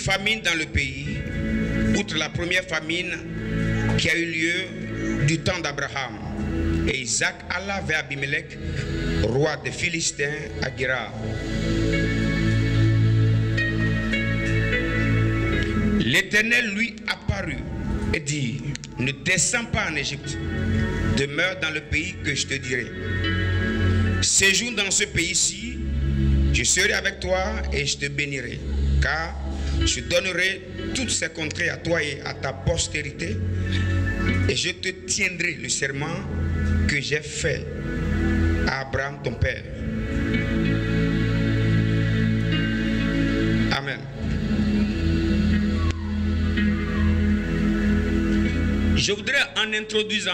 famine dans le pays, outre la première famine qui a eu lieu du temps d'Abraham. Et Isaac alla vers Abimelech, roi des Philistins, à Guérar. L'Éternel lui apparut et dit, ne descends pas en Égypte, demeure dans le pays que je te dirai. Séjourne dans ce pays-ci, je serai avec toi et je te bénirai, car je donnerai toutes ces contrées à toi et à ta postérité, et je te tiendrai le serment que j'ai fait à Abraham ton père. Amen. Je voudrais, en introduisant,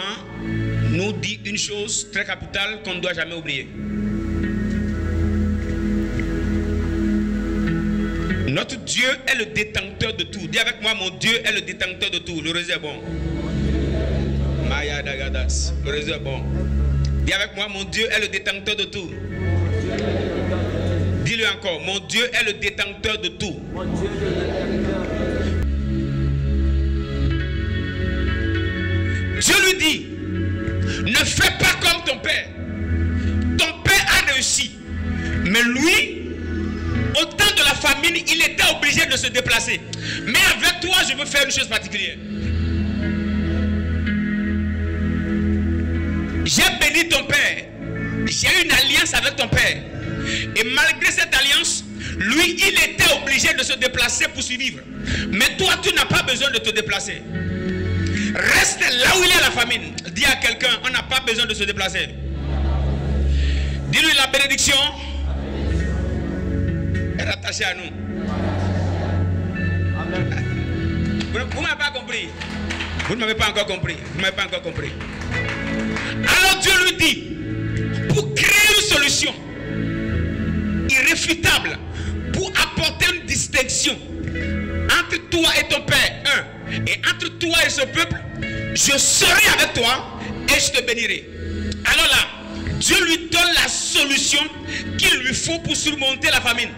nous dire une chose très capitale qu'on ne doit jamais oublier. Notre Dieu est le détenteur de tout. Dis avec moi, mon Dieu est le détenteur de tout. Le réseau est bon. Maya Dagadas. Le réseau est bon. Dis avec moi, mon Dieu est le détenteur de tout. Dis-le encore, mon Dieu est le détenteur de tout. Dieu lui dit, ne fais pas comme ton père. Ton père a réussi. Mais lui, au temps de la famine, il était obligé de se déplacer. Mais avec toi, je veux faire une chose particulière. J'ai béni ton père. J'ai eu une alliance avec ton père. Et malgré cette alliance, lui, il était obligé de se déplacer pour survivre. Mais toi, tu n'as pas besoin de te déplacer. Reste là où il y a la famine. Dis à quelqu'un, on n'a pas besoin de se déplacer. Dis-lui la bénédiction est rattachée à nous. Vous ne m'avez pas compris. Vous ne m'avez pas encore compris. Vous ne m'avez pas encore compris. Alors Dieu lui dit, pour créer une solution irréfutable, pour apporter une distinction entre toi et ton père, et entre toi et ce peuple, je serai avec toi et je te bénirai. Alors là, Dieu lui donne la solution qu'il lui faut pour surmonter la famine.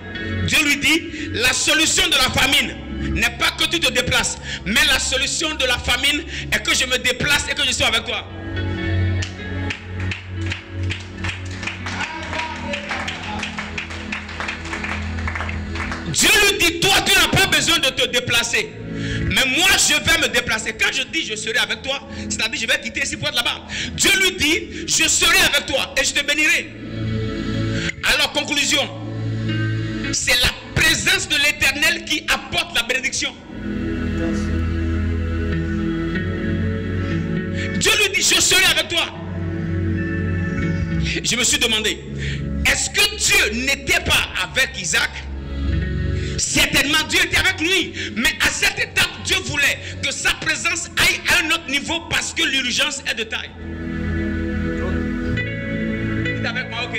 Dieu lui dit, la solution de la famine n'est pas que tu te déplaces, mais la solution de la famine est que je me déplace et que je sois avec toi. Dieu lui dit, toi tu n'as pas besoin de te déplacer, mais moi je vais me déplacer. Quand je dis je serai avec toi, c'est-à-dire je vais quitter ici pour être là-bas. Dieu lui dit, je serai avec toi et je te bénirai. Alors conclusion, c'est la présence de l'Éternel qui apporte la bénédiction. Dieu lui dit, je serai avec toi. Je me suis demandé, est-ce que Dieu n'était pas avec Isaac? Certainement Dieu était avec lui, mais à cette étape Dieu voulait que sa présence aille à un autre niveau parce que l'urgence est de taille. Dites avec moi, ok.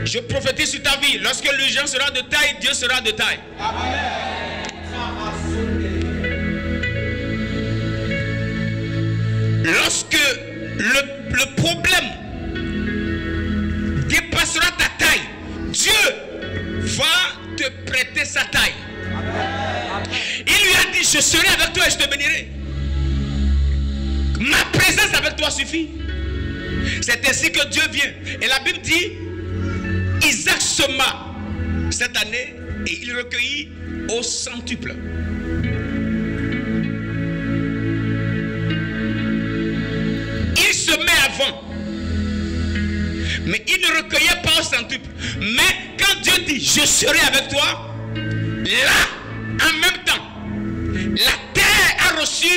Je prophétise sur ta vie, lorsque l'urgence sera de taille, Dieu sera de taille. Lorsque le problème dépassera ta taille, Dieu va te prêter sa taille. Il lui a dit, je serai avec toi et je te bénirai. Ma présence avec toi suffit. C'est ainsi que Dieu vient. Et la Bible dit, Isaac sema cette année et il recueillit au centuple. Il semait avant, mais il ne recueillait pas au centuple. Mais quand Dieu dit, je serai avec toi, là, en même temps, la terre a reçu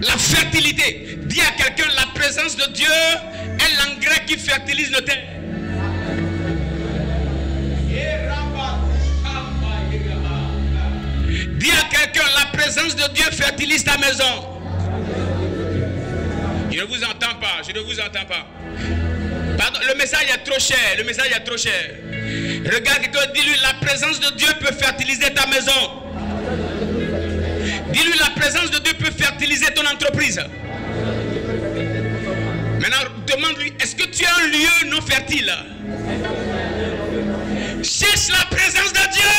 la fertilité. Dis à quelqu'un, la présence de Dieu est l'engrais qui fertilise nos terres. Dis à quelqu'un, la présence de Dieu fertilise ta maison. Je ne vous entends pas, je ne vous entends pas. Pardon, le message est trop cher, le message est trop cher. Regarde quelqu'un, dis-lui, la présence de Dieu peut fertiliser ta maison. Dis-lui, la présence de Dieu peut fertiliser ton entreprise. Maintenant, demande-lui, est-ce que tu as un lieu non fertile? Cherche la présence de Dieu.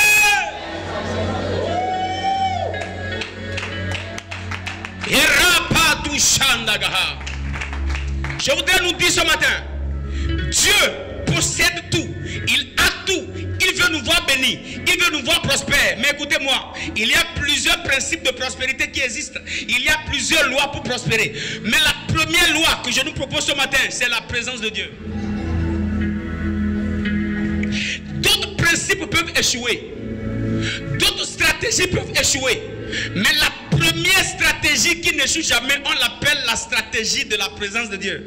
Je voudrais nous dire ce matin, Dieu possède tout, il a tout, il veut nous voir bénis, il veut nous voir prospères. Mais écoutez-moi, il y a plusieurs principes de prospérité qui existent, il y a plusieurs lois pour prospérer. Mais la première loi que je nous propose ce matin, c'est la présence de Dieu. D'autres principes peuvent échouer, d'autres stratégies peuvent échouer, mais la première stratégie qui n'échoue jamais, on l'appelle la stratégie de la présence de Dieu.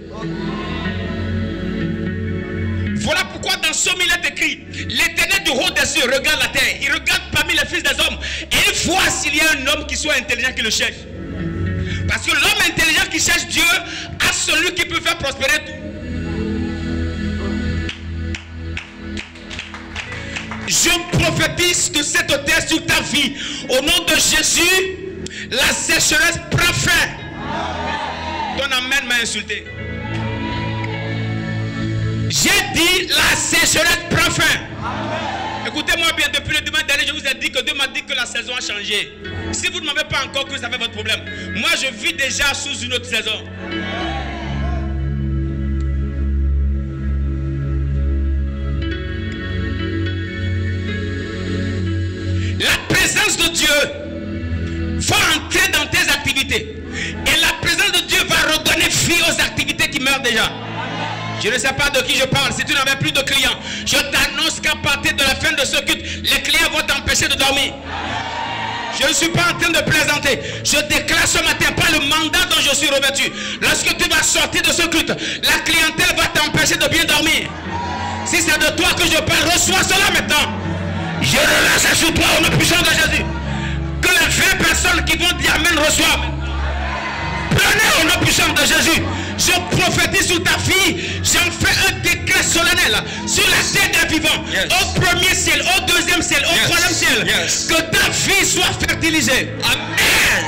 Voilà pourquoi dans Somme il est écrit, l'Éternel du haut des cieux regarde la terre, il regarde parmi les fils des hommes et il voit s'il y a un homme qui soit intelligent qui le cherche. Parce que l'homme intelligent qui cherche Dieu a celui qui peut faire prospérer tout. Je prophétise de cette terre sur ta vie. Au nom de Jésus, la sécheresse prend fin. Ton amen m'a insulté. J'ai dit la sécheresse prend fin. Écoutez-moi bien, depuis le dimanche dernier, je vous ai dit que Dieu m'a dit que la saison a changé. Si vous ne m'avez pas encore cru, ça fait votre problème. Moi, je vis déjà sous une autre saison. La présence de Dieu va entrer dans tes activités. Et la présence de Dieu va redonner vie aux activités qui meurent déjà. Je ne sais pas de qui je parle. Si tu n'avais plus de clients, je t'annonce qu'à partir de la fin de ce culte, les clients vont t'empêcher de dormir. Je ne suis pas en train de plaisanter. Je déclare ce matin par le mandat dont je suis revêtu. Lorsque tu vas sortir de ce culte, la clientèle va t'empêcher de bien dormir. Si c'est de toi que je parle, reçois cela maintenant. Je relâche sur toi au nom puissant de Jésus. Que les 20 personnes qui vont dire Amen reçoivent. Prenez au nom puissant de Jésus. Je prophétise sur ta vie. J'en fais un décret solennel sur la terre des vivants. Yes. Au premier ciel, au deuxième ciel, au troisième ciel. Yes. Que ta vie soit fertilisée. Amen.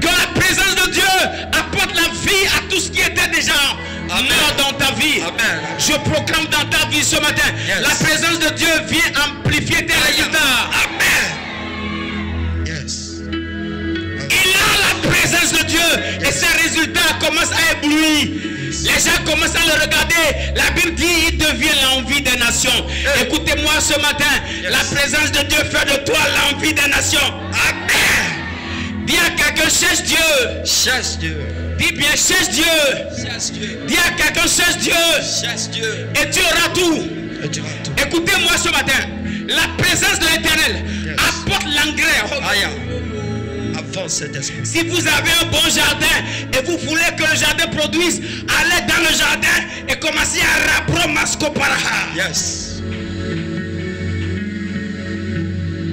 Que la présence de Dieu apporte la vie à tout ce qui était déjà mort dans ta vie. Amen. Je proclame dans ta vie ce matin. Yes. La présence de Dieu vient amplifier tes résultats. Amen. La présence de Dieu et ses résultats commencent à éblouir. Les gens commencent à le regarder. La Bible dit il devient l'envie des nations. Écoutez-moi ce matin. La présence de Dieu fait de toi l'envie des nations. Amen. Dis à quelqu'un cherche Dieu. Cherche Dieu. Dis bien cherche Dieu. Cherche Dieu. Dis à quelqu'un cherche Dieu. Cherche Dieu. Et tu auras tout. Écoutez-moi ce matin. La présence de l'Éternel apporte l'engrais. Si vous avez un bon jardin et vous voulez que le jardin produise, allez dans le jardin et commencez à rabromascoparaha. Yes.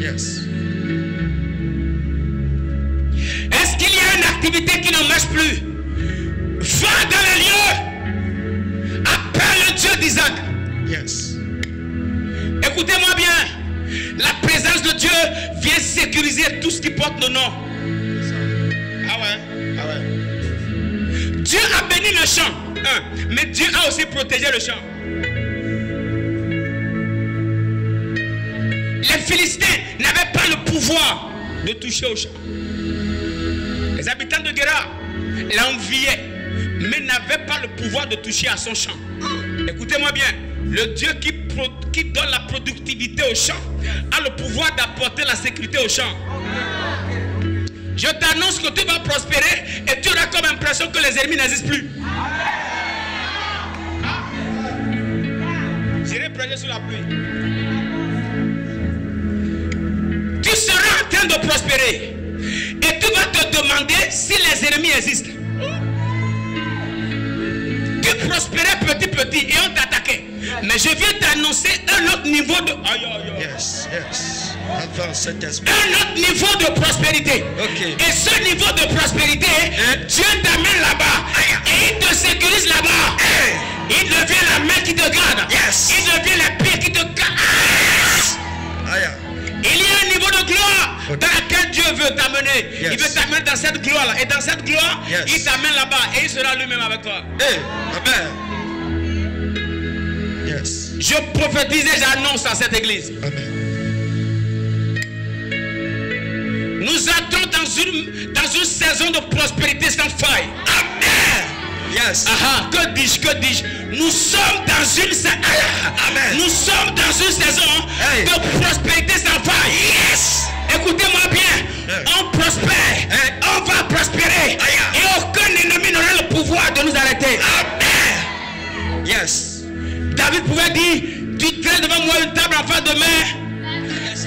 Yes. Est-ce qu'il y a une activité qui ne marche plus? Va dans les lieux. Appelle le Dieu d'Isaac. Yes. Écoutez-moi bien. La présence de Dieu vient sécuriser tout ce qui porte le nom. Dieu a béni le champ, mais Dieu a aussi protégé le champ. Les Philistins n'avaient pas le pouvoir de toucher au champ. Les habitants de Guéra l'enviaient, mais n'avaient pas le pouvoir de toucher à son champ. Écoutez-moi bien, le Dieu qui donne la productivité au champ a le pouvoir d'apporter la sécurité au champ. Je t'annonce que tu vas prospérer et tu auras comme impression que les ennemis n'existent plus. J'irai prêcher sous la pluie. Tu seras en train de prospérer et tu vas te demander si les ennemis existent. Tu prospérais petit et on t'attaquait. Mais je viens t'annoncer un autre niveau de... Yes, yes. Un autre niveau de prospérité. Okay. Et ce niveau de prospérité, Dieu t'amène là-bas. Et il te sécurise là-bas. Il devient la main qui te garde. Yes. Il devient les pieds qui te gardent. Il y a un niveau de gloire dans lequel Dieu veut t'amener. Yes. Il veut t'amener dans cette gloire-là. Et dans cette gloire, il t'amène là-bas. Et il sera lui-même avec toi. Amen. Yes. Je prophétise et j'annonce à cette église. Amen. Nous entrons dans une saison de prospérité sans faille. Amen. Yes. Que dis-je? Nous sommes dans une saison. Amen. Nous sommes dans une saison de prospérité sans faille. Yes. Écoutez-moi bien. On prospère. On va prospérer. Et aucun ennemi n'aura le pouvoir de nous arrêter. Amen. Yes. David pouvait dire, tu traînes devant moi une table en face de main.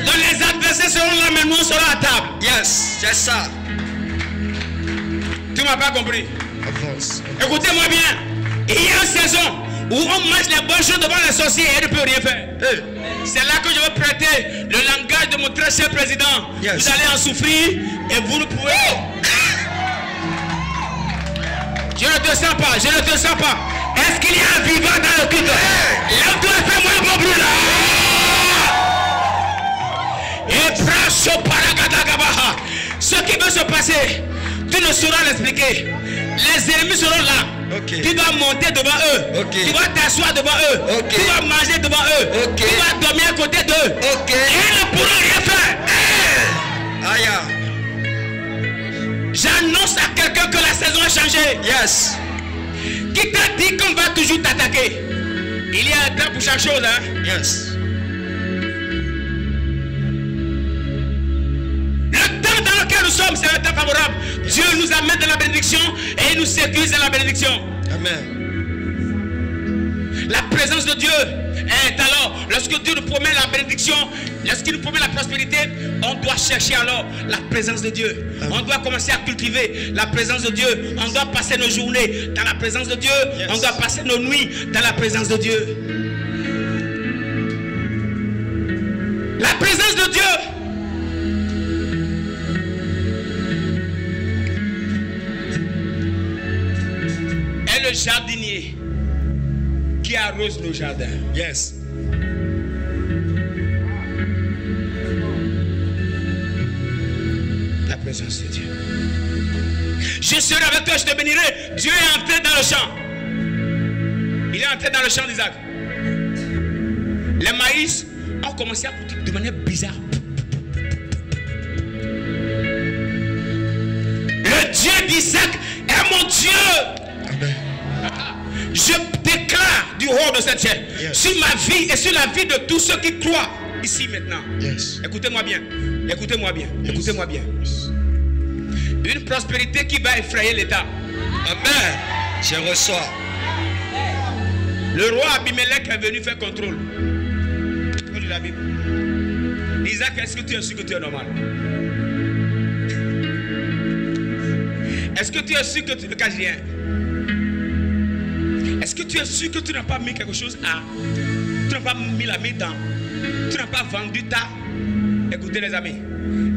Donc les adversaires seront là, mais nous serons à table. Yes, c'est ça. Tu m'as pas compris? Avance. Écoutez-moi bien. Il y a une saison où on mange les bonnes choses devant les sorciers et elle ne peut rien faire. C'est là que je veux prêter le langage de mon très cher président. Yes. Vous allez en souffrir et vous ne pouvez. Je ne te sens pas, je ne te sens pas. Est-ce qu'il y a un vivant dans le culte? Lève-toi et fais-moi un bon bruit là. Et brasso paragadagabaha. Ce qui va se passer, tu ne sauras l'expliquer. Les ennemis seront là. Okay. Tu vas monter devant eux. Okay. Tu vas t'asseoir devant eux. Okay. Tu vas manger devant eux. Okay. Tu vas dormir à côté d'eux. Okay. Et ils ne pourront rien faire. Aya. J'annonce à quelqu'un que la saison a changé. Yes. Qui t'a dit qu'on va toujours t'attaquer? Il y a un temps pour chaque chose. Hein? Yes. Le temps dans lequel nous sommes, c'est un temps favorable. Dieu nous amène dans la bénédiction et il nous sécurise dans la bénédiction. Amen. La présence de Dieu est alors, lorsque Dieu nous promet la bénédiction, lorsqu'il nous promet la prospérité, on doit chercher alors la présence de Dieu. Amen. On doit commencer à cultiver la présence de Dieu. On doit passer nos journées dans la présence de Dieu. Yes. On doit passer nos nuits dans la présence de Dieu. La présence de Dieu est le jardinier qui arrose nos jardins. Yes. La présence de Dieu. Je serai avec toi, je te bénirai. Dieu est entré dans le champ. Il est entré dans le champ d'Isaac. Les maïs ont commencé à pousser de manière bizarre. Le Dieu d'Isaac est mon Dieu. Amen. Je déclare du haut de cette chaîne, Yes. sur ma vie et sur la vie de tous ceux qui croient ici maintenant. Yes. Écoutez-moi bien, écoutez-moi bien, écoutez-moi bien. Yes. Une prospérité qui va effrayer l'État. Amen. Je reçois. Le roi Abimelech est venu faire contrôle. Je lis la Bible. Isaac, est-ce que tu es sûr que tu es normal? Est-ce que tu es sûr que tu ne caches rien? Est-ce que tu es sûr que tu n'as pas mis quelque chose à... Tu n'as pas mis la main dans... Tu n'as pas vendu ta... Écoutez les amis,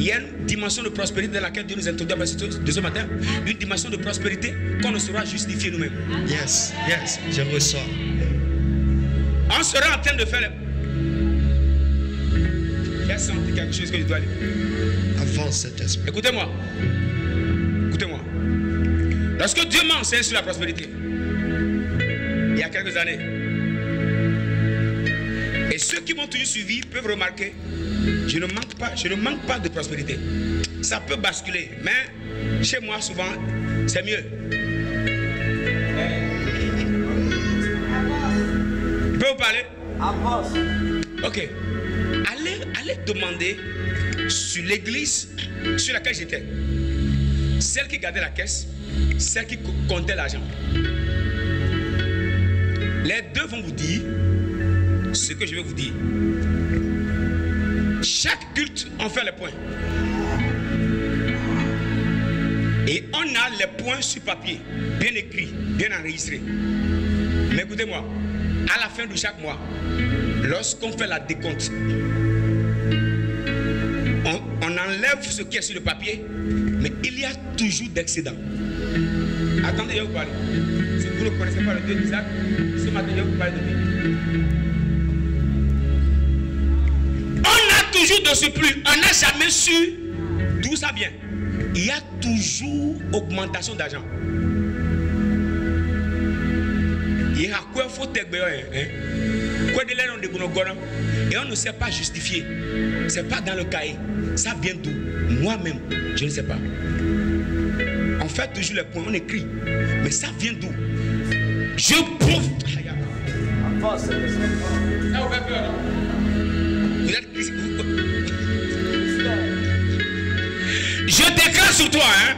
il y a une dimension de prospérité dans laquelle Dieu nous introduit de ce matin. Une dimension de prospérité qu'on ne saura justifier nous-mêmes. Yes. Yes. Je reçois. On sera en train de faire... J'ai senti quelque chose que je dois dire. Avance cet esprit. Écoutez-moi. Écoutez-moi. Lorsque Dieu m'a enseigné sur la prospérité, il y a quelques années, et ceux qui m'ont toujours suivi peuvent remarquer, je ne manque pas de prospérité. Ça peut basculer, mais chez moi souvent, c'est mieux. Je peux vous parler? Ok. Allez demander sur l'église sur laquelle j'étais. Celle qui gardait la caisse, celle qui comptait l'argent. Les deux vont vous dire ce que je vais vous dire. Chaque culte, on fait les points. Et on a les points sur papier, bien écrits, bien enregistrés. Mais écoutez-moi, à la fin de chaque mois, lorsqu'on fait la décompte, on enlève ce qui est sur le papier, mais il y a toujours d'excédents. Attendez, je vais vous parler. Si vous ne connaissez pas le Dieu d'Isaac, ce matin, je vais vous parler de lui. On a toujours de surplus. On n'a jamais su d'où ça vient. Il y a toujours augmentation d'argent. Il y a quoi il faut et on ne sait pas justifier. C'est pas dans le cahier. Ça vient d'où? Moi-même, je ne sais pas. On fait toujours les points, on écrit. Mais ça vient d'où? Je prouve. Je déclare sur toi, hein,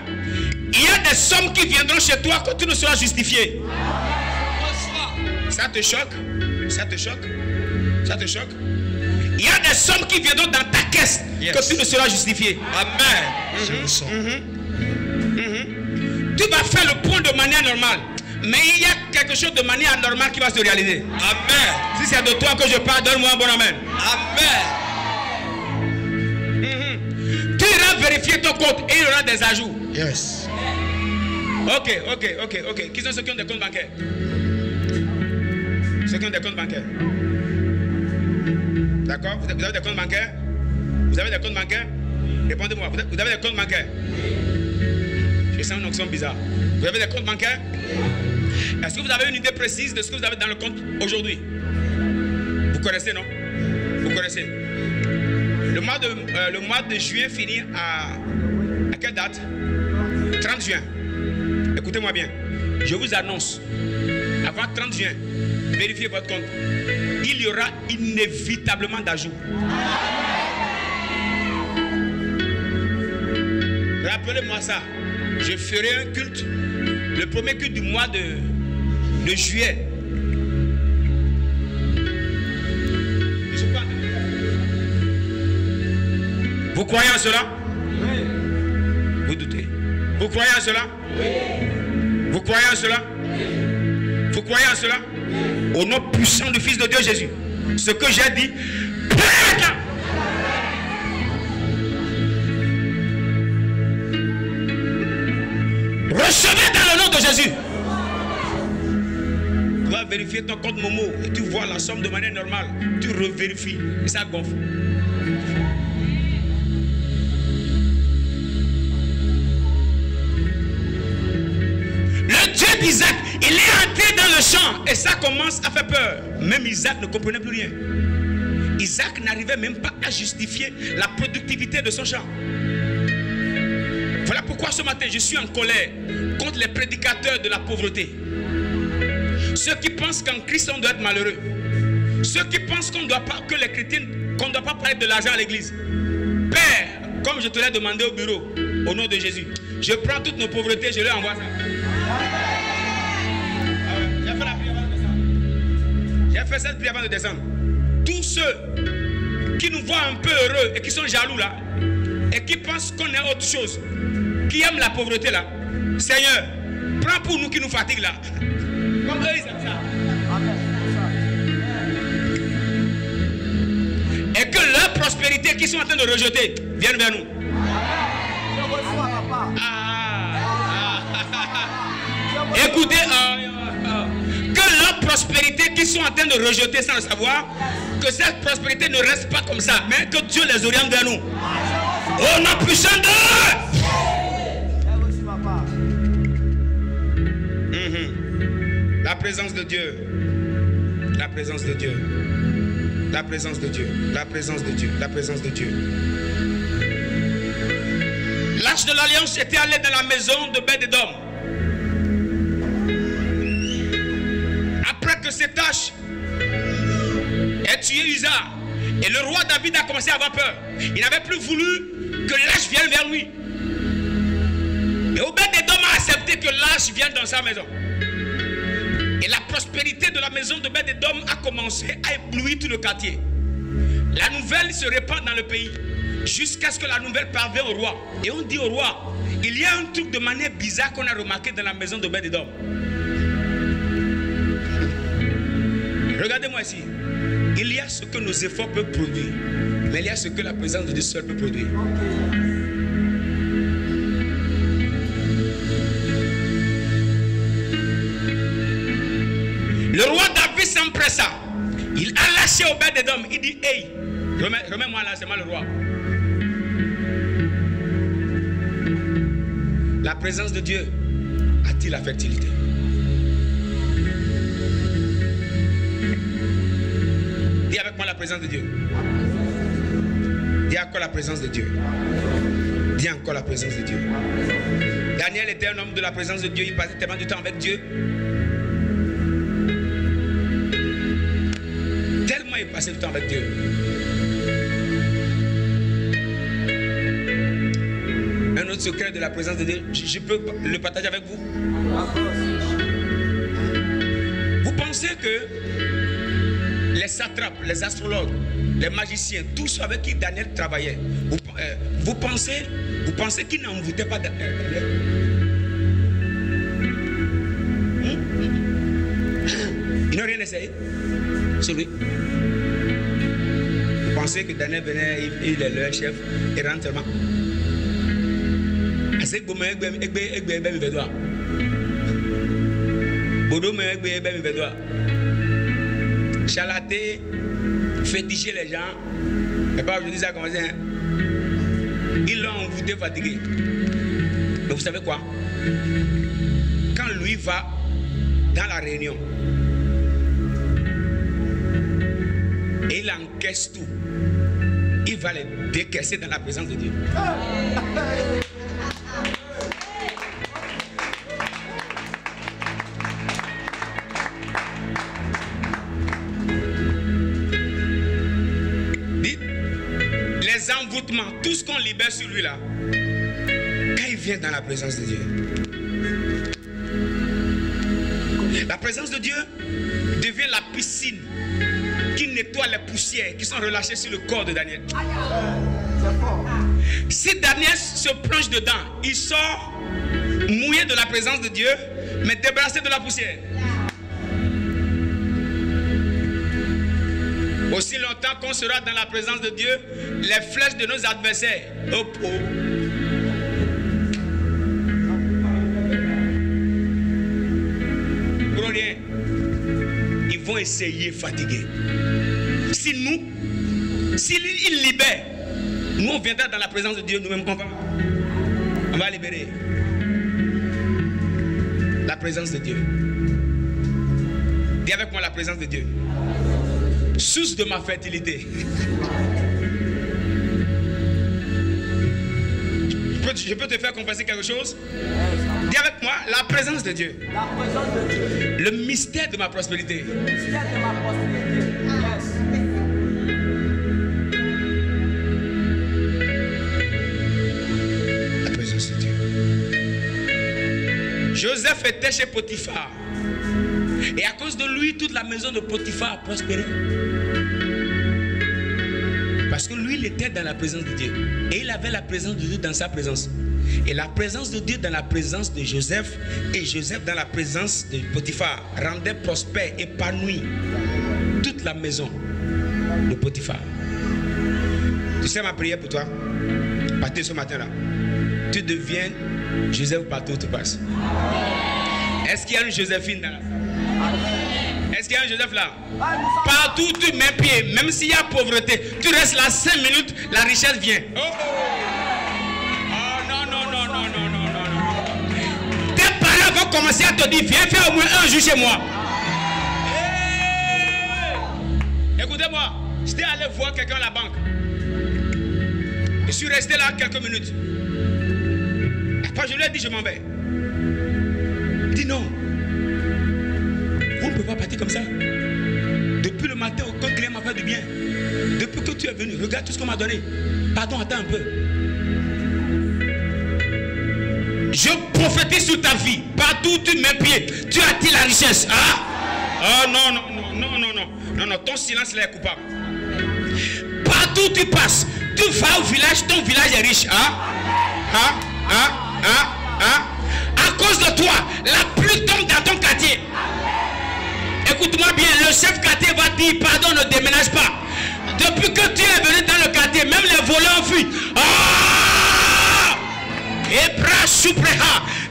il y a des sommes qui viendront chez toi quand tu ne seras justifié. Ça te choque? Ça te choque? Ça te choque? Il y a des sommes qui viendront dans ta caisse que tu ne seras justifié. Amen. Je le sens. Tu vas faire le point de manière normale. Mais il y a quelque chose de manière anormale qui va se réaliser. Amen. Si c'est de toi que je parle, donne-moi un bon amen. Amen. Tu iras vérifier ton compte et il y aura des ajouts. Yes. Ok. Qui sont ceux qui ont des comptes bancaires? Ceux qui ont des comptes bancaires. D'accord? Vous avez des comptes bancaires? Vous avez des comptes bancaires? Répondez-moi. Vous avez des comptes bancaires? Je sens une onction bizarre. Vous avez des comptes bancaires? Est-ce que vous avez une idée précise de ce que vous avez dans le compte aujourd'hui? Vous connaissez, non? Vous connaissez? Le mois de juillet finit à quelle date? 30 juin. Écoutez-moi bien. Je vous annonce, avant 30 juin, vérifiez votre compte. Il y aura inévitablement d'ajouts. Rappelez-moi ça. Je ferai un culte, le premier culte du mois de juillet. Vous croyez en cela? Oui. Vous doutez? Vous croyez en cela? Oui. Vous croyez en cela? Oui. Vous croyez en cela? Oui. Au nom puissant du Fils de Dieu Jésus, ce que j'ai dit, recevez dans le nom de Jésus. Tu vas vérifier ton compte Momo et tu vois la somme de manière normale. Tu revérifies et ça gonfle. Le Dieu d'Isaac, il est entré dans le champ et ça commence à faire peur. Même Isaac ne comprenait plus rien. Isaac n'arrivait même pas à justifier la productivité de son champ. Voilà pourquoi ce matin je suis en colère contre les prédicateurs de la pauvreté. Ceux qui pensent qu'en Christ on doit être malheureux. Ceux qui pensent qu'on ne doit pas, que les chrétiens, qu'on ne doit pas parler de l'argent à l'église. Père, comme je te l'ai demandé au bureau, au nom de Jésus, je prends toutes nos pauvretés, je leur envoie ça. J'ai fait la prière avant de descendre. J'ai fait cette prière avant de descendre. Tous ceux qui nous voient un peu heureux et qui sont jaloux là, et qui pensent qu'on est autre chose, qui aiment la pauvreté là, Seigneur, prends pour nous qui nous fatiguent là. Comme eux ils aiment ça. Et que leur prospérité qu'ils sont en train de rejeter vienne vers nous. Écoutez, que leur prospérité qu'ils sont en train de rejeter sans le savoir, que cette prospérité ne reste pas comme ça, mais que Dieu les oriente vers nous. Au nom puissant de la présence de Dieu. La présence de Dieu. La présence de Dieu. La présence de Dieu. La présence de Dieu. L'arche de l'alliance était allé dans la maison de Obed-Édom. Après que cette arche ait tué Uza, et le roi David a commencé à avoir peur. Il n'avait plus voulu que l'arche vienne vers lui. Et Obed-Édom a accepté que l'arche vienne dans sa maison. Et la prospérité de la maison de Obed-Édom a commencé à éblouir tout le quartier. La nouvelle se répand dans le pays jusqu'à ce que la nouvelle parvienne au roi. Et on dit au roi, il y a un truc de manière bizarre qu'on a remarqué dans la maison de Obed-Édom. Regardez-moi ici. Il y a ce que nos efforts peuvent produire, mais il y a ce que la présence de Dieu seul peut produire. Le roi David s'empressa. Il a lâché Obed-Édom. Il dit, hey, remets-moi là, c'est moi le roi. La présence de Dieu attire la fertilité. Dis avec moi la présence de Dieu. Dis encore la présence de Dieu. Dis encore la présence de Dieu. Daniel était un homme de la présence de Dieu. Il passait tellement du temps avec Dieu. passer le temps avec Dieu. Un autre secret de la présence de Dieu, je peux le partager avec vous. Vous pensez que les satrapes, les astrologues, les magiciens, tous ceux avec qui Daniel travaillait, vous pensez qu'ils n'envoûtaient pas Daniel? Ils n'ont rien essayé sur lui. Vous pensez que Daniel venait, il est leur chef, et rentre seulement. Chalater, féticher les gens. Et pas aujourd'hui ça a commencé. Hein? Ils l'ont envoûté, fatigué. Mais vous savez quoi? Quand lui va dans la réunion et il encaisse tout, il va les décaisser dans la présence de Dieu. Envoûtement, tout ce qu'on libère sur lui là, quand il vient dans la présence de Dieu, la présence de Dieu devient la piscine qui nettoie les poussières qui sont relâchées sur le corps de Daniel. Si Daniel se plonge dedans, il sort mouillé de la présence de Dieu, mais débarrassé de la poussière. Aussi longtemps qu'on sera dans la présence de Dieu, les flèches de nos adversaires, pour rien, ils vont essayer fatigués. S'ils libèrent, nous on viendra dans la présence de Dieu, nous-mêmes on va libérer la présence de Dieu. Dis avec moi la présence de Dieu. Source de ma fertilité. Je peux te faire confesser quelque chose? Dis avec moi la présence de Dieu. La présence de Dieu. Le mystère de ma prospérité. Le mystère de ma prospérité. Yes. La présence de Dieu. Joseph était chez Potiphar. Et à cause de lui, toute la maison de Potiphar a prospéré. Parce que lui, il était dans la présence de Dieu. Et il avait la présence de Dieu dans sa présence. Et la présence de Dieu dans la présence de Joseph, et Joseph dans la présence de Potiphar, rendait prospère, épanoui toute la maison de Potiphar. Tu sais ma prière pour toi? À partir de ce matin-là, tu deviens Joseph partout où tu passes. Est-ce qu'il y a une Joséphine dans la salle? Est-ce qu'il y a un Joseph là? Partout où tu mets pied, même s'il y a pauvreté, tu restes là 5 minutes, la richesse vient. Oh, non. Tes parents vont commencer à te dire, viens faire au moins un jour chez moi. Hey. Écoutez-moi, j'étais allé voir quelqu'un à la banque. Je suis resté là quelques minutes. Après, je lui ai dit, je m'en vais. Il dit non. Vous ne pouvez pas partir comme ça. Depuis le matin, aucun client m'a fait du bien. Depuis que tu es venu, regarde tout ce qu'on m'a donné. Pardon, attends un peu. Je prophétise sur ta vie. Partout où tu mets pied, tu attires la richesse. Ah? Oh non. Ton silence là est coupable. Partout où tu passes, tu vas au village, ton village est riche. À cause de toi, la pluie tombe dans ton quartier. Écoute-moi bien, le chef quartier va dire, pardon, ne déménage pas. Depuis que tu es venu dans le quartier, même les voleurs ont fui.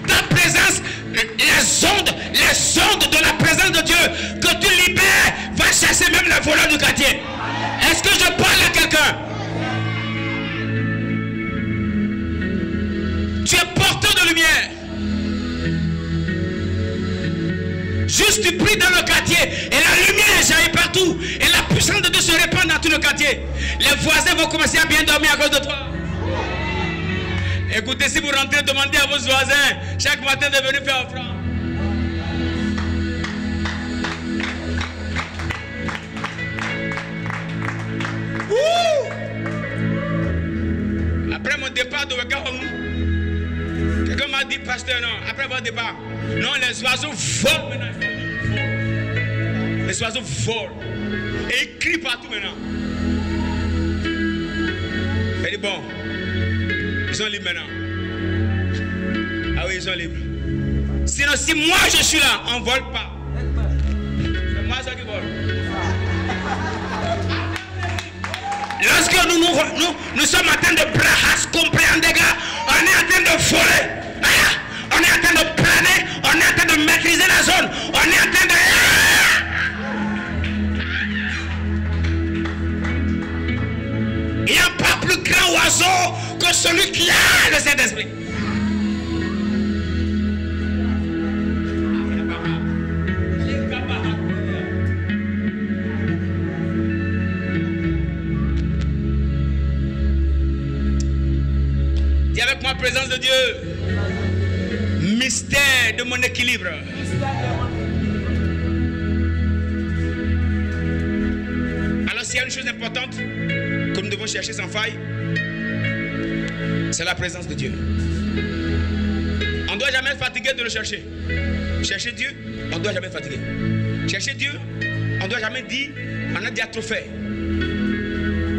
Ta présence, les ondes de la présence de Dieu que tu libères, va chasser même les voleurs du quartier. Est-ce que je parle à quelqu'un? Tu es porteur de lumière. Juste tu pries dans le quartier et la lumière jaillit partout et la puissance de Dieu se répand dans tout le quartier. Les voisins vont commencer à bien dormir à cause de toi. Écoutez, si vous rentrez, demandez à vos voisins chaque matin de venir faire offrande. départ de Wekahomu, quelqu'un m'a dit, pasteur, non, après votre départ, non, les oiseaux volent maintenant. Les oiseaux volent. Et ils crient partout maintenant. Elle dit, bon, ils sont libres maintenant. Ah oui, ils sont libres. Sinon, si moi je suis là, on ne vole pas. C'est moi ça qui vole. Lorsque nous sommes en train de brahas, compréhendez, gars, on est en train de voler. On est en train de planer, on est en train de maîtriser la zone, on est en train de... Il n'y a pas plus grand oiseau que celui qui a le Saint-Esprit. Dis avec moi, présence de Dieu. Mystère de mon équilibre. Alors s'il y a une chose importante que nous devons chercher sans faille, c'est la présence de Dieu. On ne doit jamais être fatigué de le chercher. Chercher Dieu, on ne doit jamais être fatigué. Chercher Dieu, on ne doit jamais dire, on a déjà trop fait.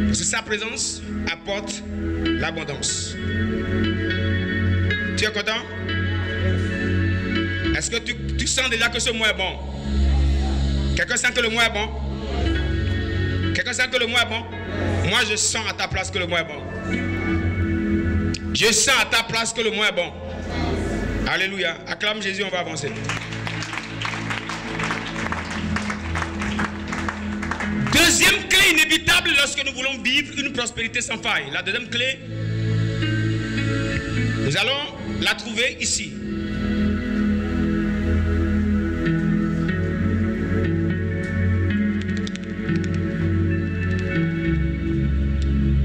Parce que sa présence apporte l'abondance. Tu es content? Est-ce que tu sens déjà que ce mois est bon? Quelqu'un sent que le mois est bon? Quelqu'un sent que le mois est bon? Moi je sens à ta place que le mois est bon. Je sens à ta place que le mois est bon. Alléluia. Acclame Jésus, on va avancer. Deuxième clé inévitable lorsque nous voulons vivre une prospérité sans faille. La deuxième clé, nous allons la trouver ici.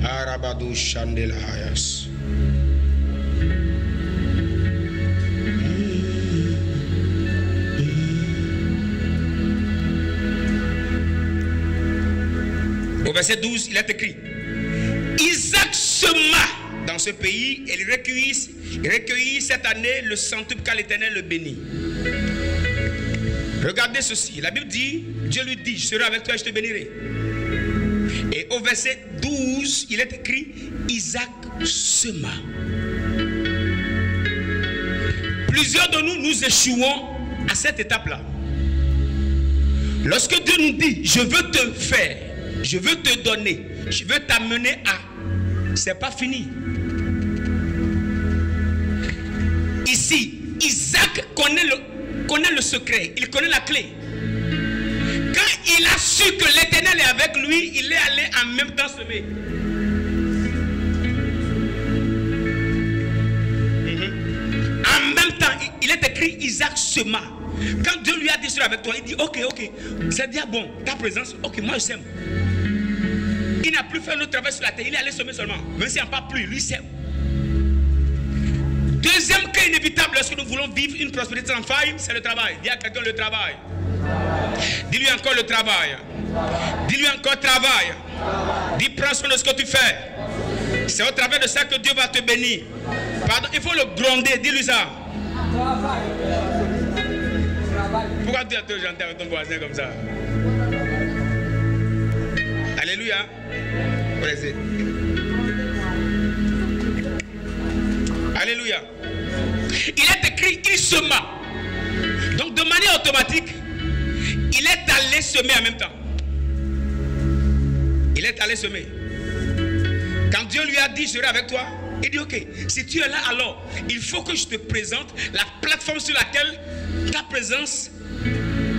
Arabadou Chandel Hayas. Au verset 12, il est écrit: Isaac sema dans ce pays et il recueillit cette année le centuple car l'Éternel le bénit. Regardez ceci, la Bible dit, Dieu lui dit, je serai avec toi et je te bénirai. Et au verset 12, il est écrit: Isaac sema. Plusieurs de nous, nous échouons à cette étape-là. Lorsque Dieu nous dit, je veux te faire, je veux te donner, je veux t'amener à... C'est pas fini. Ici, Isaac connaît le secret, il connaît la clé. Quand il a su que l'Éternel est avec lui, il est allé en même temps semer. En même temps, il est écrit Isaac sema. Quand Dieu lui a dit, je serai avec toi, il dit, ok, c'est bien bon, ta présence, ok, moi je sème. Il n'a plus fait le travail sur la terre, il est allé semer seulement. Même s'il n'y a pas plu, lui sème. Deuxième cas inévitable lorsque nous voulons vivre une prospérité sans faille, c'est le travail. Dis à quelqu'un le travail. Dis-lui encore le travail. Dis-lui encore travail. Dis prends soin de ce que tu fais. C'est au travers de ça que Dieu va te bénir. Pardon, il faut le gronder, dis-lui ça. Pourquoi tu as toujours chanté avec ton voisin comme ça? Alléluia. Alléluia. Il est écrit, il sema. Donc de manière automatique, il est allé semer en même temps. Il est allé semer. Quand Dieu lui a dit, je serai avec toi, il dit, ok, si tu es là, alors, il faut que je te présente la plateforme sur laquelle ta présence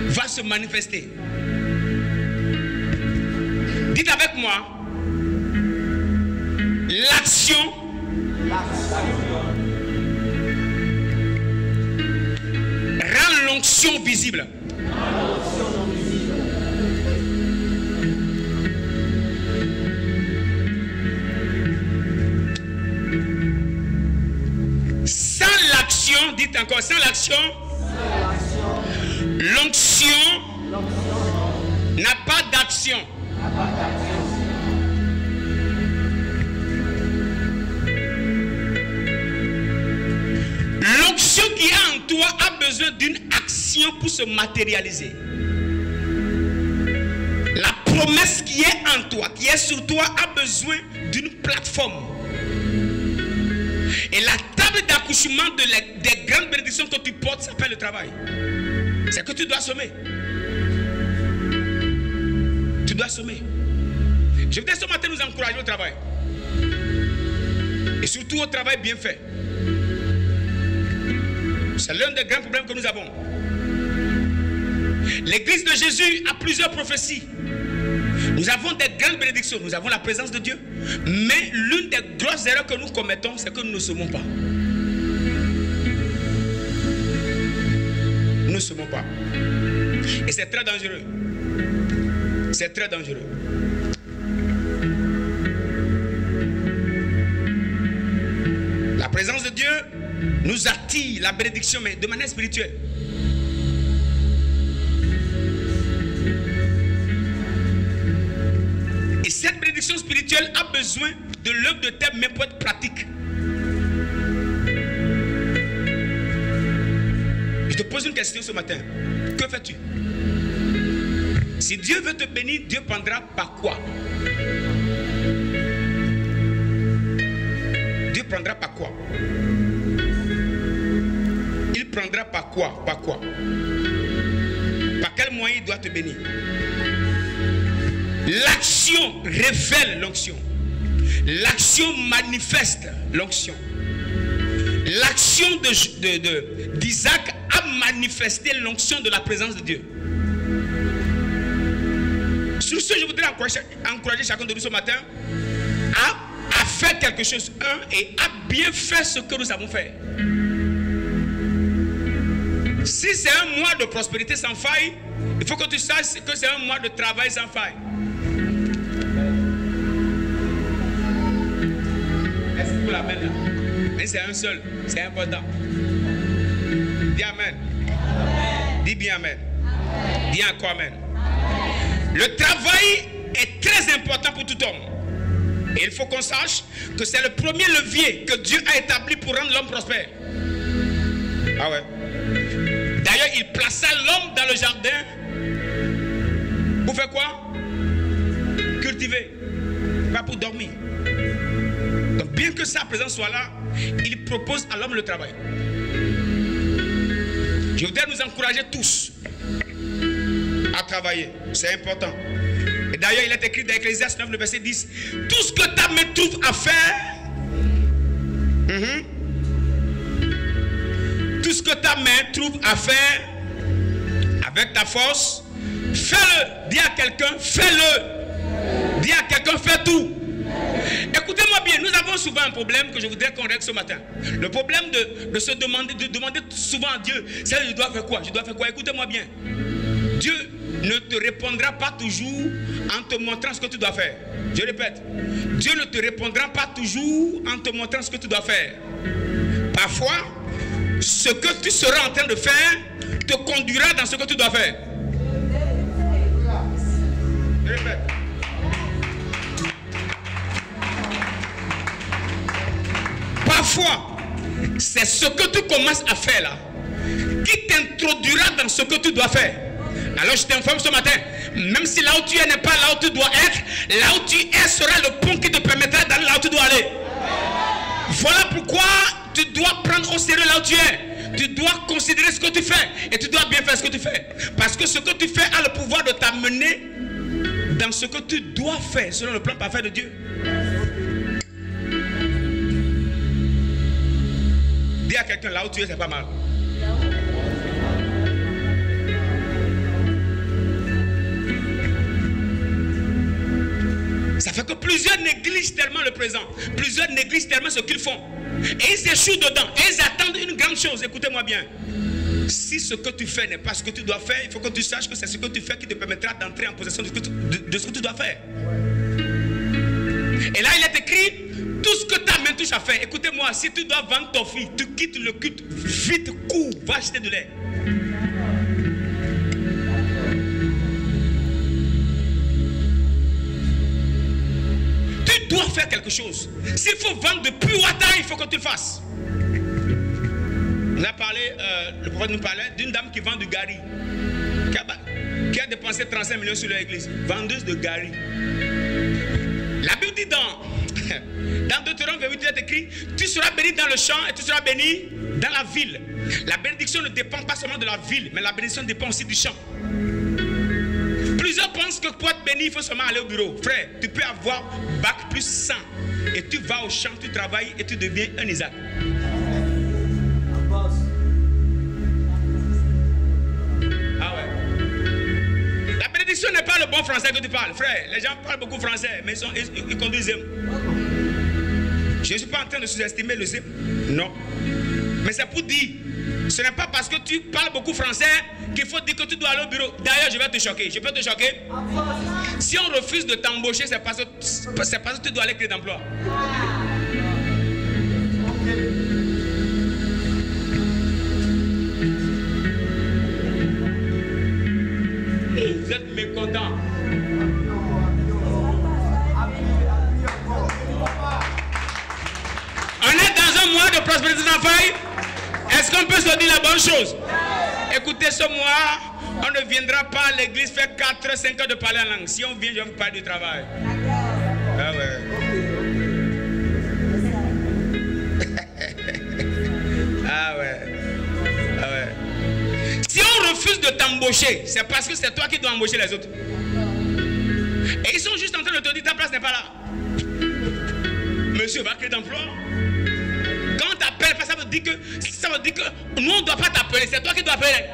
va se manifester. Dites avec moi, l'action rend l'onction visible. Sans l'action, dites encore, sans l'action, l'onction n'a pas d'action. qui est en toi a besoin d'une action pour se matérialiser. La promesse qui est en toi, qui est sur toi, a besoin d'une plateforme. Et la table d'accouchement des grandes bénédictions que tu portes s'appelle le travail. C'est que tu dois semer. Tu dois semer. Je voudrais ce matin nous encourager au travail. Et surtout au travail bien fait. C'est l'un des grands problèmes que nous avons. L'église de Jésus a plusieurs prophéties. Nous avons des grandes bénédictions. Nous avons la présence de Dieu. Mais l'une des grosses erreurs que nous commettons, c'est que nous ne semons pas. Nous ne semons pas. Et c'est très dangereux. C'est très dangereux. La présence de Dieu nous attire la bénédiction, mais de manière spirituelle. Et cette bénédiction spirituelle a besoin de l'œuvre de tes mains pour être pratique. Je te pose une question ce matin. Que fais-tu? Si Dieu veut te bénir, Dieu prendra par quoi? Dieu prendra par quoi? Il prendra par quoi? Par quoi? Par quel moyen il doit te bénir? L'action révèle l'onction. L'action manifeste l'onction. L'action d'Isaac a manifesté l'onction de la présence de Dieu. Sur ce, je voudrais encourager chacun de nous ce matin à faire quelque chose, et à bien faire ce que nous avons fait. Si c'est un mois de prospérité sans faille, il faut que tu saches que c'est un mois de travail sans faille. Est-ce que vous l'amène là? Mais c'est un seul, c'est important. Dis amen. Dis bien amen. Dis encore amen. Le travail est très important pour tout homme. Et il faut qu'on sache que c'est le premier levier que Dieu a établi pour rendre l'homme prospère. Ah ouais. D'ailleurs, il plaça l'homme dans le jardin pour faire quoi? Cultiver, pas pour dormir. Donc bien que sa présence soit là, il propose à l'homme le travail. Je voudrais nous encourager tous à travailler. C'est important. Et d'ailleurs, il est écrit dans Ecclésiaste 9, le verset 10. Tout ce que ta main trouve à faire, tout ce que ta main trouve à faire avec ta force, fais-le. Dis à quelqu'un, fais-le. Dis à quelqu'un, fais tout. Écoutez-moi bien, nous avons souvent un problème que je voudrais qu'on règle ce matin. Le problème de se demander, de demander souvent à Dieu, c'est je dois faire quoi? Je dois faire quoi? Écoutez-moi bien. Dieu ne te répondra pas toujours en te montrant ce que tu dois faire. Je répète, Dieu ne te répondra pas toujours en te montrant ce que tu dois faire. Parfois, ce que tu seras en train de faire te conduira dans ce que tu dois faire. Je répète. Parfois, c'est ce que tu commences à faire là qui t'introduira dans ce que tu dois faire. Alors je t'informe ce matin, même si là où tu es n'est pas là où tu dois être, là où tu es sera le pont qui te permettra d'aller là où tu dois aller. Voilà pourquoi tu dois prendre au sérieux là où tu es. Tu dois considérer ce que tu fais et tu dois bien faire ce que tu fais. Parce que ce que tu fais a le pouvoir de t'amener dans ce que tu dois faire selon le plan parfait de Dieu. Dis à quelqu'un là où tu es, c'est pas mal. Ça fait que plusieurs négligent tellement le présent. Plusieurs négligent tellement ce qu'ils font. Et ils échouent dedans. Et ils attendent une grande chose. Écoutez-moi bien. Si ce que tu fais n'est pas ce que tu dois faire, il faut que tu saches que c'est ce que tu fais qui te permettra d'entrer en possession de ce que tu dois faire. Et là, il est écrit, tout ce que ta main touche à faire. Écoutez-moi, si tu dois vendre ton fils, tu quittes le culte, vite, cours, va acheter de lait. Tu dois faire quelque chose. S'il faut vendre de pure water, il faut que tu le fasses. On a parlé, le prophète nous parlait d'une dame qui vend du gari, qui a dépensé 35 millions sur l'église, vendeuse de gari. La Bible dit dans Deutéronome 28, il est écrit, tu seras béni dans le champ et tu seras béni dans la ville. La bénédiction ne dépend pas seulement de la ville, mais la bénédiction dépend aussi du champ. Plusieurs pensent que pour être béni, il faut seulement aller au bureau. Frère, tu peux avoir bac plus 100 et tu vas au champ, tu travailles et tu deviens un Isaac. Ah ouais. La bénédiction n'est pas le bon français que tu parles. Frère, les gens parlent beaucoup français, mais ils conduisent. Je ne suis pas en train de sous-estimer le zip. Non. Mais c'est pour dire, ce n'est pas parce que tu parles beaucoup français qu'il faut dire que tu dois aller au bureau. D'ailleurs, je vais te choquer. Je peux te choquer? Si on refuse de t'embaucher, c'est parce que tu dois aller créer d'emploi. Vous êtes mécontents. On est dans un mois de prospérité sans faille. Est-ce qu'on peut se dire la bonne chose? Écoutez, ce mois, on ne viendra pas à l'église faire 4-5 heures de parler en langue. Si on vient, je vais vous parler du travail. Ah ouais. Ah ouais. Ah ouais. Si on refuse de t'embaucher, c'est parce que c'est toi qui dois embaucher les autres. Et ils sont juste en train de te dire ta place n'est pas là. Monsieur va créer d'emploi. Quand on t'appelle, ça veut dire que nous on ne doit pas t'appeler, c'est toi qui dois appeler.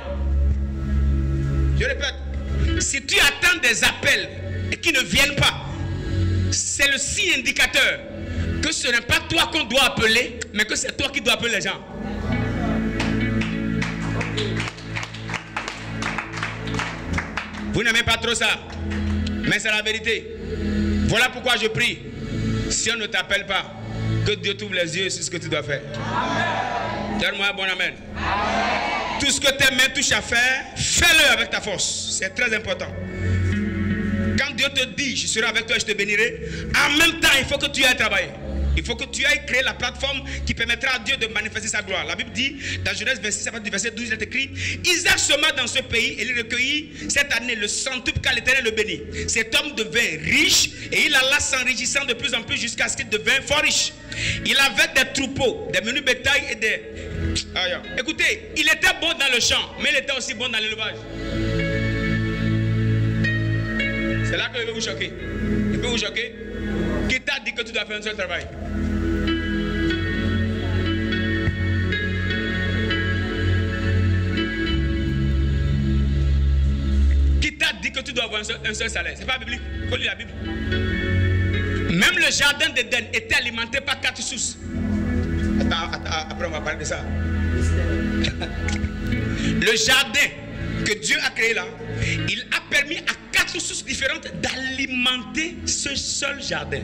Je répète, si tu attends des appels et qui ne viennent pas, c'est le signe indicateur que ce n'est pas toi qu'on doit appeler, mais que c'est toi qui dois appeler les gens. Vous n'aimez pas trop ça, mais c'est la vérité. Voilà pourquoi je prie. Si on ne t'appelle pas, que Dieu t'ouvre les yeux sur ce que tu dois faire. Donne-moi un bon amen. Tout ce que tes mains touchent à faire, fais-le avec ta force. C'est très important. Quand Dieu te dit, je serai avec toi et je te bénirai, en même temps, il faut que tu ailles travailler. Il faut que tu ailles créer la plateforme qui permettra à Dieu de manifester sa gloire. La Bible dit, dans Genèse 26, à partir du verset 12, il est écrit, Isaac sema dans ce pays et il recueillit cette année le centuple car l'Éternel le bénit. Cet homme devint riche et il alla s'enrichissant de plus en plus jusqu'à ce qu'il devint fort riche. Il avait des troupeaux, des menus bétails et des... Écoutez, il était bon dans le champ, mais il était aussi bon dans l'élevage. C'est là que je vais vous choquer. Je peux vous choquer? Qui t'a dit que tu dois faire un seul travail? Qui t'a dit que tu dois avoir un seul salaire? C'est pas biblique. Il faut lire la Bible. Même le jardin d'Éden était alimenté par 4 sources. Attends, après on va parler de ça. Le jardin que Dieu a créé là, il a permis à 4 sources différentes d'alimenter ce seul jardin.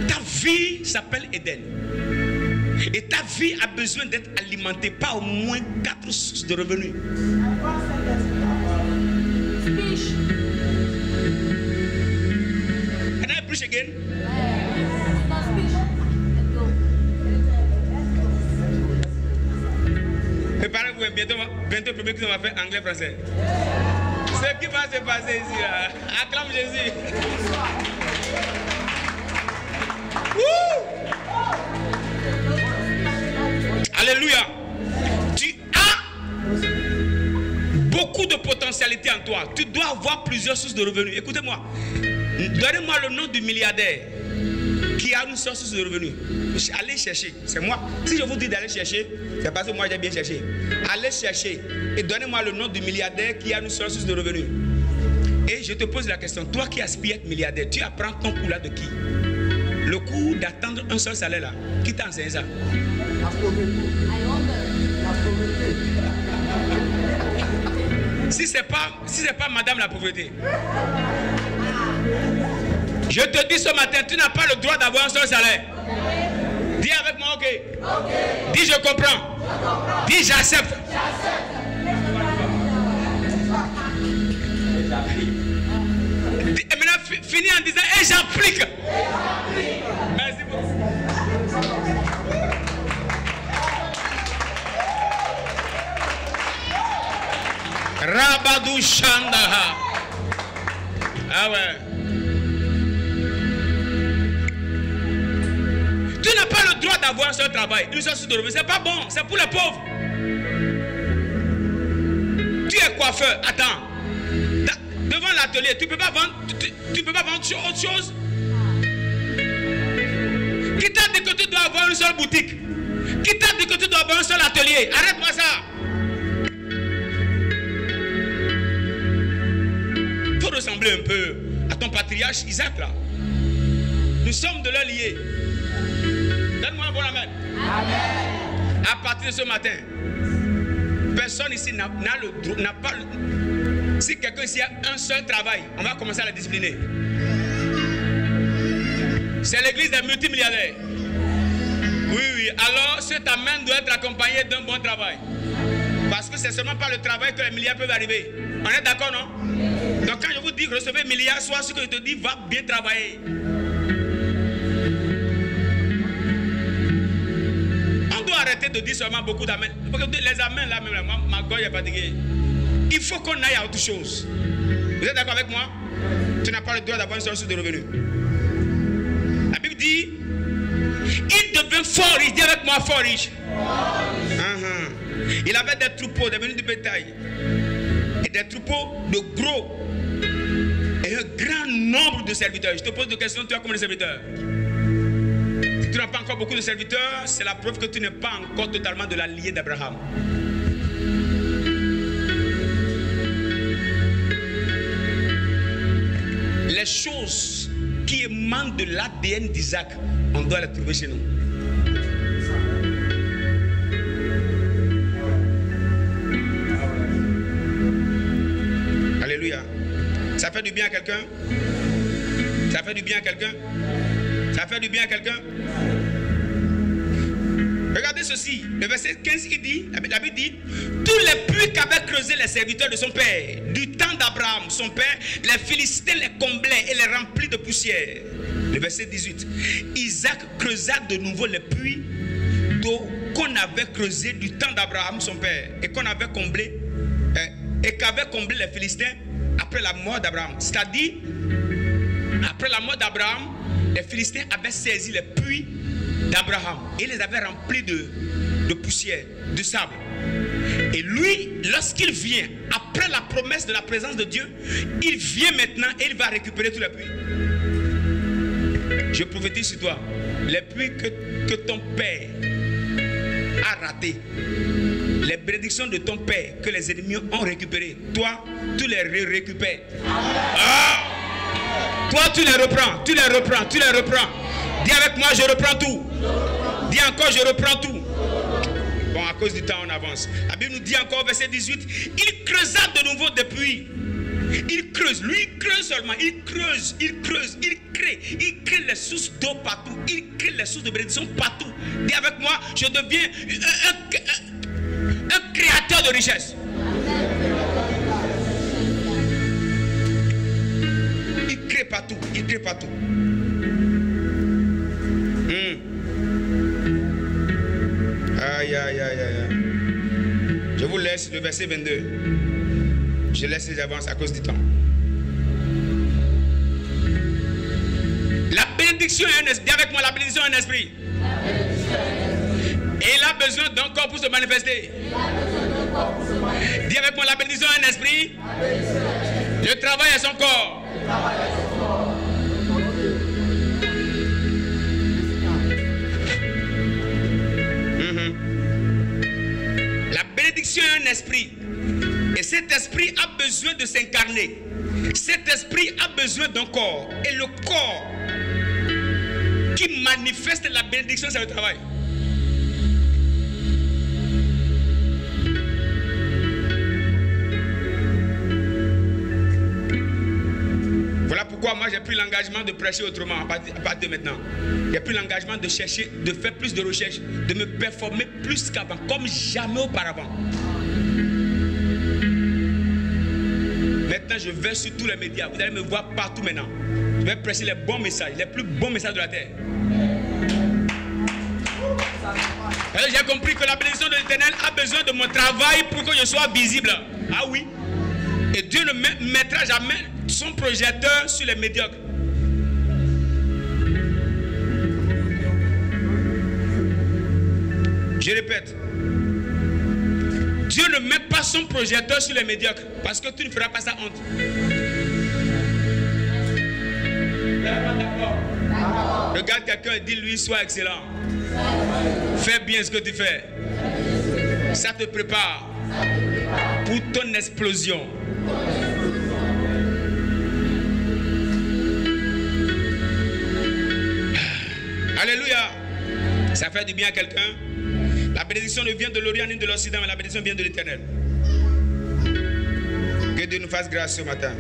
Ta vie s'appelle Éden. Et ta vie a besoin d'être alimentée par au moins 4 sources de revenus. Can I preach again? Préparez-vous, bientôt le public va faire anglais-français. Ce qui va se passer ici, là. Acclame Jésus. Alléluia. Tu as beaucoup de potentialité en toi. Tu dois avoir plusieurs sources de revenus. Écoutez-moi. Donnez-moi le nom du milliardaire qui a une source de revenus. Allez chercher. C'est moi. Si je vous dis d'aller chercher, c'est parce que moi j'ai bien cherché. Allez chercher et donnez-moi le nom du milliardaire qui a une source de revenus. Et je te pose la question, toi qui aspires à être milliardaire, tu apprends ton coup là de qui? Le coup d'attendre un seul salaire là. Qui t'a enseigné ça? Si c'est pas madame la pauvreté. Je te dis ce matin, tu n'as pas le droit d'avoir un seul salaire. Dis avec moi, ok. Dis je comprends. Dis j'accepte. Et maintenant, finis en disant et j'applique. Merci beaucoup. Rabadou Shandaha. Ah ouais. Tu n'as pas le droit d'avoir ce travail. Une source de revenus. C'est pas bon. C'est pour les pauvres. Tu es coiffeur. Attends. Devant l'atelier, tu ne peux pas vendre. Tu peux pas vendre autre chose. Qui t'a dit que tu dois avoir une seule boutique? Qui t'a dit que tu dois avoir un seul atelier? Arrête-moi ça. Il faut ressembler un peu à ton patriarche Isaac là. Nous sommes de leur liés. Donne-moi un bon amen. Amen. À partir de ce matin, personne ici n'a pas. Si quelqu'un ici a un seul travail, on va commencer à la discipliner. C'est l'église des multimilliardaires. Oui. Alors, ce amène doit être accompagné d'un bon travail. Parce que c'est seulement par le travail que les milliards peuvent arriver. On est d'accord, non? Donc, quand je vous dis recevez milliards, soit ce que je te dis, va bien travailler. On doit arrêter de dire seulement beaucoup d'amens. Les amens, là, même, ma gorge est fatiguée. Il faut qu'on aille à autre chose. Vous êtes d'accord avec moi? Tu n'as pas le droit d'avoir une source de revenus. La Bible dit, il devint fort riche. Dis avec moi, fort riche. Il avait des troupeaux, des menus de bétail. Et des troupeaux de gros. Et un grand nombre de serviteurs. Je te pose des questions, tu as combien de serviteurs? Si tu n'as pas encore beaucoup de serviteurs, c'est la preuve que tu n'es pas encore totalement de la lignée d'Abraham. Les choses qui émanent de l'ADN d'Isaac, on doit les trouver chez nous. Alléluia. Ça fait du bien à quelqu'un? Ça fait du bien à quelqu'un? Ça fait du bien à quelqu'un? Regardez ceci, le verset 15, il dit, la Bible dit, tous les puits qu'avaient creusés les serviteurs de son père, du temps d'Abraham, son père, les Philistins les comblaient et les remplis de poussière. Le verset 18, Isaac creusa de nouveau les puits d'eau qu'on avait creusés du temps d'Abraham, son père, et qu'on avait comblé, et qu'avaient comblé les Philistins après la mort d'Abraham. C'est-à-dire, après la mort d'Abraham, les Philistins avaient saisi les puits d'Abraham et les avait remplis de poussière, de sable. Et lui, lorsqu'il vient, après la promesse de la présence de Dieu, il vient maintenant et il va récupérer tous les puits. Je prophétise sur toi, les puits que ton père a ratés, les bénédictions de ton père que les ennemis ont récupérées, toi, tu les récupères. Toi, tu les reprends, tu les reprends, tu les reprends. Dis avec moi, je reprends tout. Dis encore, je reprends tout. Bon, à cause du temps, on avance. La Bible nous dit encore, verset 18, il creusa de nouveau des puits. Il creuse, lui il creuse seulement, il creuse, il creuse, il crée les sources d'eau partout, il crée les sources de bénédiction partout. Dis avec moi, je deviens un créateur de richesse. Il crée partout, il crée partout. Aïe, aïe, aïe, aïe. Je vous laisse le verset 22. Je laisse les avances à cause du temps. La bénédiction est un esprit. Dis avec moi, la bénédiction est un esprit. Et il a besoin d'un corps pour se manifester. Dis avec moi, la bénédiction est un esprit. Le travail est son corps. La bénédiction est un esprit. Et cet esprit a besoin de s'incarner. Cet esprit a besoin d'un corps. Et le corps qui manifeste la bénédiction, c'est le travail. Voilà pourquoi moi j'ai pris l'engagement de prêcher autrement à partir de maintenant. J'ai pris l'engagement de chercher, de faire plus de recherches, de me performer plus qu'avant, comme jamais auparavant. Maintenant, je vais sur tous les médias. Vous allez me voir partout maintenant. Je vais prêcher les bons messages, les plus bons messages de la terre. J'ai compris que la bénédiction de l'Éternel a besoin de mon travail pour que je sois visible. Ah oui. Et Dieu ne mettra jamais son projecteur sur les médiocres. Je répète. Dieu ne met pas son projecteur sur les médiocres parce que tu ne feras pas ça honte. Regarde quelqu'un et dis-lui, sois excellent. Fais bien ce que tu fais. Ça te prépare pour ton explosion. Alléluia. Ça fait du bien à quelqu'un. La bénédiction ne vient de l'Orient ni de l'Occident, mais la bénédiction vient de l'Éternel. Que Dieu nous fasse grâce ce matin.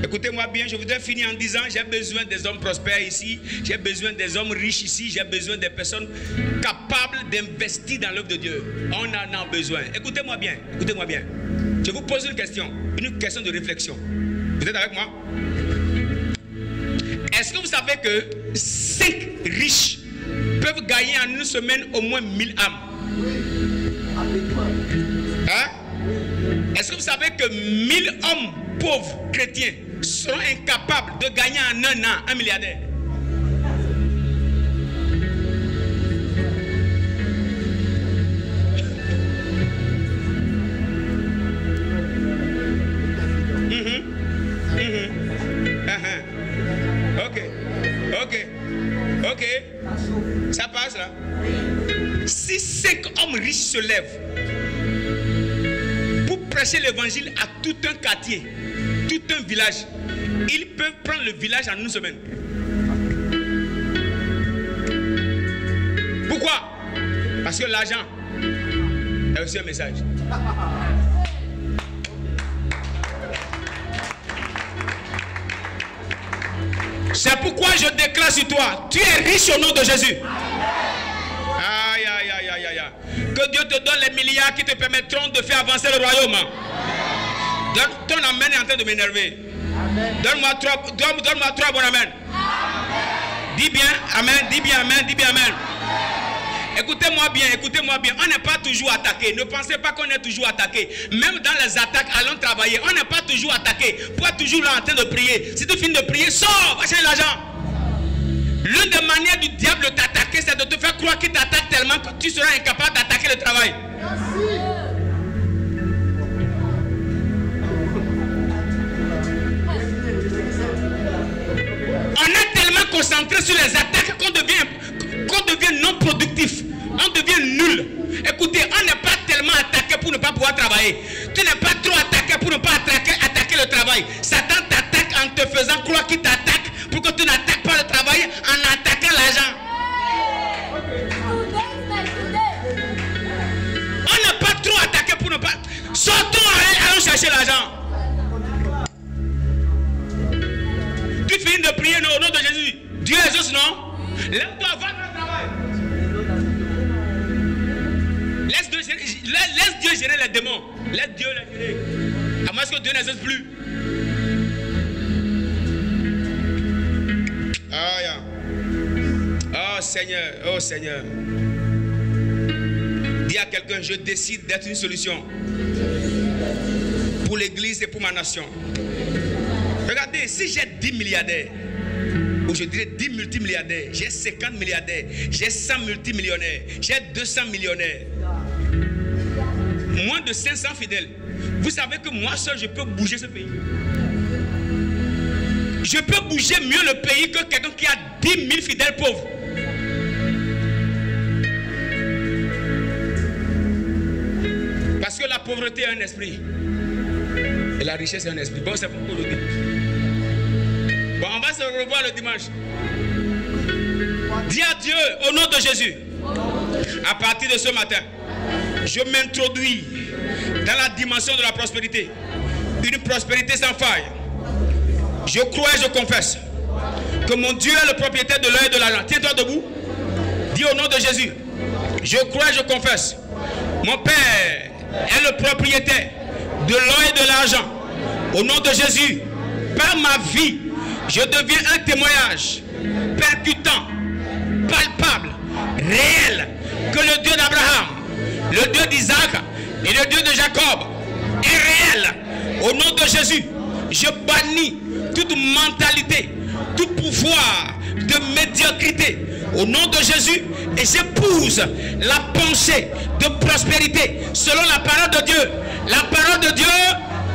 Écoutez-moi bien, je voudrais finir en disant, j'ai besoin des hommes prospères ici, j'ai besoin des hommes riches ici, j'ai besoin des personnes capables d'investir dans l'œuvre de Dieu. On en a besoin. Écoutez-moi bien, écoutez-moi bien. Je vous pose une question de réflexion. Vous êtes avec moi? Est-ce que vous savez que 5 riches peuvent gagner en une semaine au moins 1000 âmes? Hein? Est-ce que vous savez que 1000 hommes pauvres chrétiens seront incapables de gagner en un an 1 milliardaire? Ok. Ça passe là. Si 5 hommes riches se lèvent pour prêcher l'évangile à tout un quartier, tout un village, ils peuvent prendre le village en une semaine. Pourquoi? Parce que l'argent est aussi un message. C'est pourquoi je déclare sur toi, tu es riche au nom de Jésus. Aïe, aïe, aïe, aïe, aïe. Que Dieu te donne les milliards qui te permettront de faire avancer le royaume. Ton amen est en train de m'énerver. Donne-moi 3 bon amen. Dis bien amen, dis bien amen, dis bien amen. Écoutez-moi bien, écoutez-moi bien. On n'est pas toujours attaqué. Ne pensez pas qu'on est toujours attaqué. Même dans les attaques, allons travailler. On n'est pas toujours attaqué. Pour être toujours là en train de prier. Si tu finis de prier, sors, va chercher l'argent. L'une des manières du diable de t'attaquer, c'est de te faire croire qu'il t'attaque tellement que tu seras incapable d'attaquer le travail. Merci. On est tellement concentré sur les attaques qu'on devient non productif. On devient nul. Écoutez, on n'est pas tellement attaqué pour ne pas pouvoir travailler. Tu n'es pas trop attaqué pour ne pas attaquer le travail. Satan t'attaque en te faisant croire qu'il t'attaque pour que tu n'attaques pas le travail en attaquant l'argent. On n'est pas trop attaqué pour ne pas... Sortons, allons chercher l'argent. Tu finis de prier au nom de Jésus. Dieu est juste, non? Lève-toi, va dans le travail. Laisse Dieu gérer les démons. Laisse Dieu les gérer. À moins que Dieu n'existe plus. Oh Seigneur, oh Seigneur. Dis à quelqu'un, je décide d'être une solution pour l'église et pour ma nation. Regardez, si j'ai 10 milliardaires, ou je dirais 10 multimilliardaires, j'ai 50 milliardaires, j'ai 100 multimillionnaires, j'ai 200 millionnaires, moins de 500 fidèles. Vous savez que moi seul, je peux bouger ce pays. Je peux bouger mieux le pays que quelqu'un qui a 10 000 fidèles pauvres. Parce que la pauvreté est un esprit. Et la richesse est un esprit. Bon, c'est pourquoi je dis. Bon, on va se revoir le dimanche. Dis à Dieu, au nom de Jésus, à partir de ce matin, je m'introduis dans la dimension de la prospérité. Une prospérité sans faille. Je crois et je confesse que mon Dieu est le propriétaire de l'or et de l'argent. Tiens-toi debout. Dis au nom de Jésus. Je crois et je confesse. Mon Père est le propriétaire de l'or et de l'argent. Au nom de Jésus, par ma vie, je deviens un témoignage percutant, palpable, réel, que le Dieu d'Abraham, le Dieu d'Isaac et le Dieu de Jacob est réel Au nom de Jésus, je bannis toute mentalité, tout pouvoir de médiocrité. Au nom de Jésus, et j'épouse la pensée de prospérité selon la parole de Dieu. La parole de Dieu,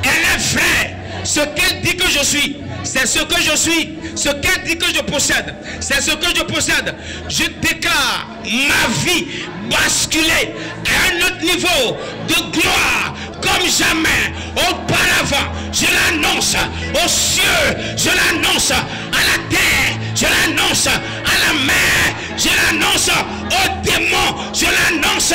elle est vraie. Ce qu'elle dit que je suis, c'est ce que je suis. Ce qu'elle dit que je possède, c'est ce que je possède. Je déclare ma vie basculer à un autre niveau de gloire comme jamais auparavant. Je l'annonce aux cieux, je l'annonce à la terre, je l'annonce à la mer, je l'annonce aux démons, je l'annonce